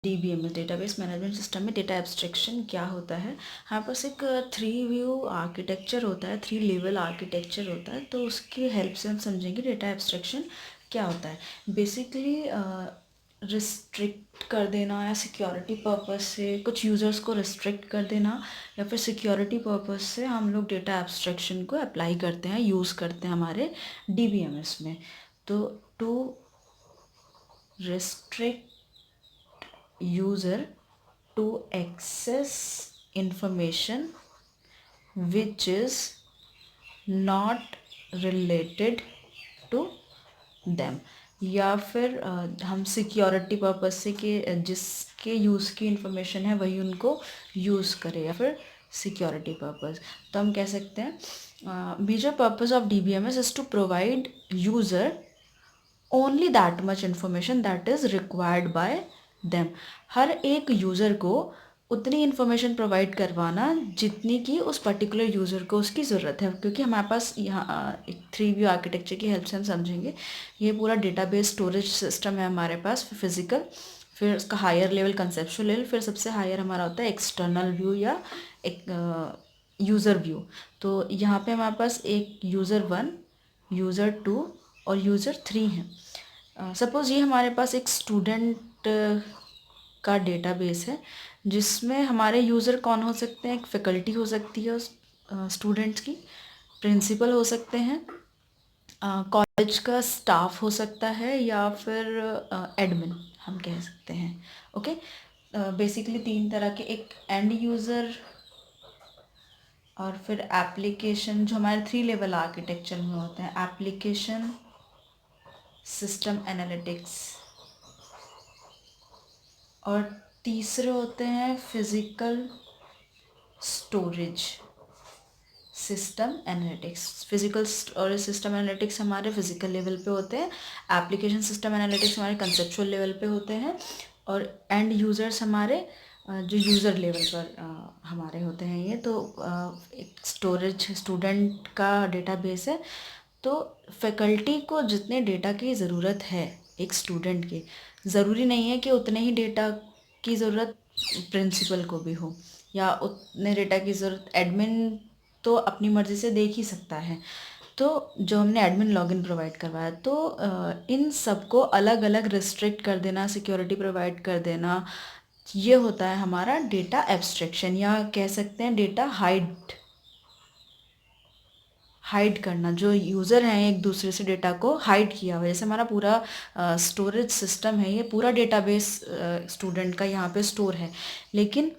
DBMS database management system में data abstraction क्या होता है। हमारे पास एक 3 व्यू आर्किटेक्चर होता है, 3 लेवल आर्किटेक्चर होता है। तो उसकी हेल्प से हम समझेंगे डेटा एब्स्ट्रैक्शन क्या होता है। बेसिकली रिस्ट्रिक्ट कर देना या सिक्योरिटी पर्पस से कुछ यूज़र्स को रिस्ट्रिक्ट कर देना, या फिर सिक्योरिटी पर्पस से हम लोग डेटा एब्स्ट्रैक्शन को अप्लाई करते हैं, यूज़ करते हैं हमारे DBMS में। तो to restrict user to access information which is not related to them, या फिर हम सिक्योरिटी पर्पस से कि जिसके यूज़ की इंफॉर्मेशन है वही उनको यूज़ करे, या फिर सिक्योरिटी पर्पस। तो हम कह सकते हैं major purpose of DBMS is to provide user only that much information that is required by them. हर एक यूज़र को उतनी इन्फॉर्मेशन प्रोवाइड करवाना जितनी कि उस पर्टिकुलर यूज़र को उसकी ज़रूरत है। क्योंकि हमारे पास यहाँ एक 3 व्यू आर्किटेक्चर की हेल्प से हम समझेंगे, ये पूरा डेटाबेस स्टोरेज सिस्टम है हमारे पास फिजिकल, फिर उसका हायर लेवल कंसेप्चुअल लेवल, फिर सबसे हायर हमारा होता है एक्सटर्नल व्यू या एक यूज़र व्यू। तो यहाँ पे हमारे पास एक यूज़र 1, यूज़र 2 और यूज़र 3 हैं। सपोज़ ये हमारे पास एक स्टूडेंट का डेटाबेस है, जिसमें हमारे यूज़र कौन हो सकते हैं। एक फैकल्टी हो सकती है स्टूडेंट्स की, प्रिंसिपल हो सकते हैं, कॉलेज का स्टाफ हो सकता है, या फिर एडमिन हम कह सकते हैं। ओके, बेसिकली 3 तरह के, एक एंड यूज़र और फिर एप्लीकेशन, जो हमारे 3 लेवल आर्किटेक्चर में होते हैं, एप्लीकेशन, सिस्टम एनालिटिक्स, और तीसरे होते हैं physical storage system analytics. Physical storage system analytics हमारे फिजिकल लेवल पे होते हैं, एप्लीकेशन सिस्टम एनालिटिक्स हमारे कंसेप्चुअल लेवल पे होते हैं, और एंड यूज़र्स हमारे जो यूज़र लेवल पर हमारे होते हैं। ये तो एक स्टोरेज स्टूडेंट का डेटाबेस है। तो फैकल्टी को जितने डेटा की ज़रूरत है एक स्टूडेंट के, ज़रूरी नहीं है कि उतने ही डेटा की ज़रूरत प्रिंसिपल को भी हो, या उतने डेटा की ज़रूरत एडमिन तो अपनी मर्ज़ी से देख ही सकता है। तो जो हमने एडमिन लॉगिन प्रोवाइड करवाया, तो इन सबको अलग अलग रिस्ट्रिक्ट कर देना, सिक्योरिटी प्रोवाइड कर देना, ये होता है हमारा डेटा एब्स्ट्रैक्शन, या कह सकते हैं डेटा हाइड करना। जो यूज़र हैं एक दूसरे से डेटा को हाइड किया हुआ, जैसे हमारा पूरा स्टोरेज सिस्टम है, ये पूरा डेटाबेस स्टूडेंट का यहाँ पे स्टोर है, लेकिन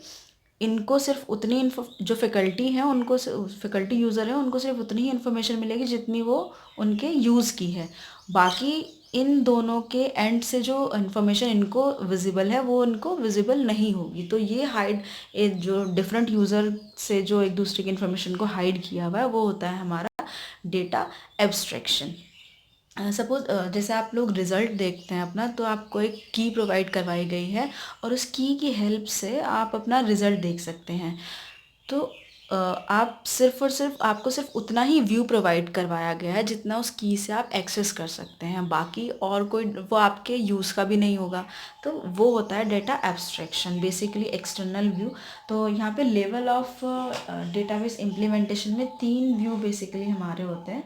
इनको सिर्फ उतनी जो फैकल्टी हैं उनको, फैकल्टी यूज़र हैं उनको सिर्फ उतनी ही इन्फॉर्मेशन मिलेगी जितनी वो उनके यूज़ की है। बाकी इन दोनों के एंड से जो इन्फॉर्मेशन इनको विजिबल है वो उनको विजिबल नहीं होगी। तो ये जो डिफरेंट यूज़र से जो एक दूसरे की इन्फॉर्मेशन को हाइड किया हुआ है, वो होता है हमारा डेटा एब्स्ट्रैक्शन। सपोज जैसे आप लोग रिज़ल्ट देखते हैं अपना, तो आपको एक की प्रोवाइड करवाई गई है, और उस की हेल्प से आप अपना रिज़ल्ट देख सकते हैं। तो आप सिर्फ और सिर्फ आपको सिर्फ उतना ही व्यू प्रोवाइड करवाया गया है जितना उस की से आप एक्सेस कर सकते हैं, बाकी और कोई वो आपके यूज़ का भी नहीं होगा। तो वो होता है data abstraction, basically external view. तो यहाँ पे लेवल ऑफ डेटाबेस इम्प्लीमेंटेशन में 3 व्यू बेसिकली हमारे होते हैं,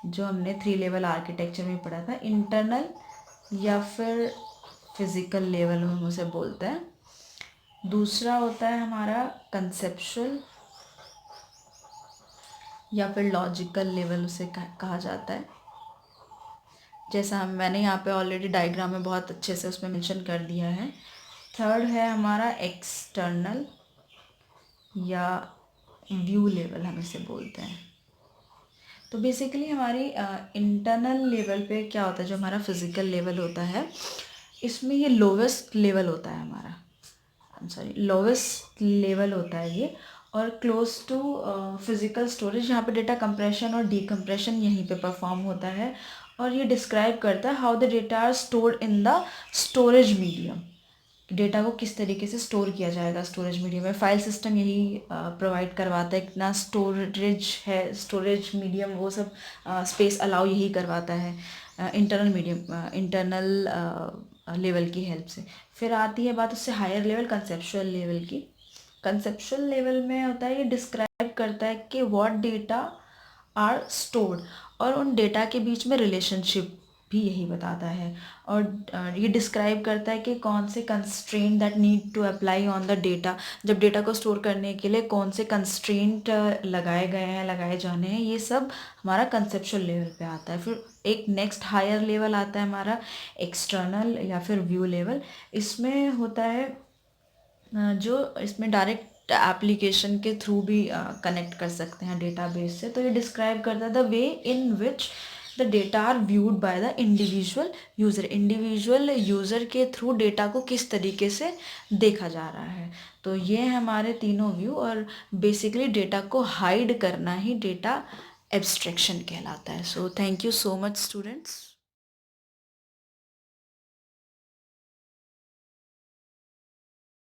जो हमने 3 लेवल आर्किटेक्चर में पढ़ा था। इंटरनल, या फिर फिज़िकल लेवल हम उसे बोलते हैं। दूसरा होता है हमारा कंसेप्चुअल, या फिर लॉजिकल लेवल उसे कहा जाता है, जैसा मैंने यहाँ पे ऑलरेडी डायग्राम में बहुत अच्छे से उसमें मेंशन कर दिया है। थर्ड है हमारा एक्सटर्नल, या व्यू लेवल हम इसे बोलते हैं। तो बेसिकली हमारी इंटरनल लेवल पे क्या होता है, जो हमारा फिज़िकल लेवल होता है, इसमें ये लोवेस्ट लेवल होता है हमारा, लोवेस्ट लेवल होता है ये, और क्लोज टू फिज़िकल स्टोरेज, यहाँ पे डेटा कंप्रेशन और डीकम्प्रेशन यहीं पे परफॉर्म होता है। और ये डिस्क्राइब करता है how the data are stored in the storage medium, data को किस तरीके से स्टोर किया जाएगा स्टोरेज मीडियम में। फाइल सिस्टम यही प्रोवाइड करवाता है, कितना स्टोरेज है, स्टोरेज मीडियम, वो सब स्पेस अलाउ यही करवाता है। इंटरनल लेवल की हेल्प से। फिर आती है बात उससे हायर लेवल कंसेप्चुअल लेवल की। कंसेप्चुअल लेवल में होता है, ये डिस्क्राइब करता है कि व्हाट डेटा आर स्टोर्ड, और उन डेटा के बीच में रिलेशनशिप भी यही बताता है। और ये डिस्क्राइब करता है कि कौन से constraint that need to apply on the data, जब डेटा को स्टोर करने के लिए कौन से कंस्ट्रेंट लगाए गए हैं, लगाए जाने हैं, ये सब हमारा कंसेप्चुअल लेवल पे आता है। फिर एक नेक्स्ट हायर लेवल आता है हमारा एक्सटर्नल या फिर व्यू लेवल। इसमें होता है जो इसमें डायरेक्ट एप्लीकेशन के थ्रू भी कनेक्ट कर सकते हैं डेटाबेस से। तो ये डिस्क्राइब करता है the way in which the data are viewed by the individual user. Individual user के थ्रू डेटा को किस तरीके से देखा जा रहा है। तो ये है हमारे तीनों व्यू, और बेसिकली डेटा को हाइड करना ही डेटा एब्स्ट्रैक्शन कहलाता है। So thank you so much students.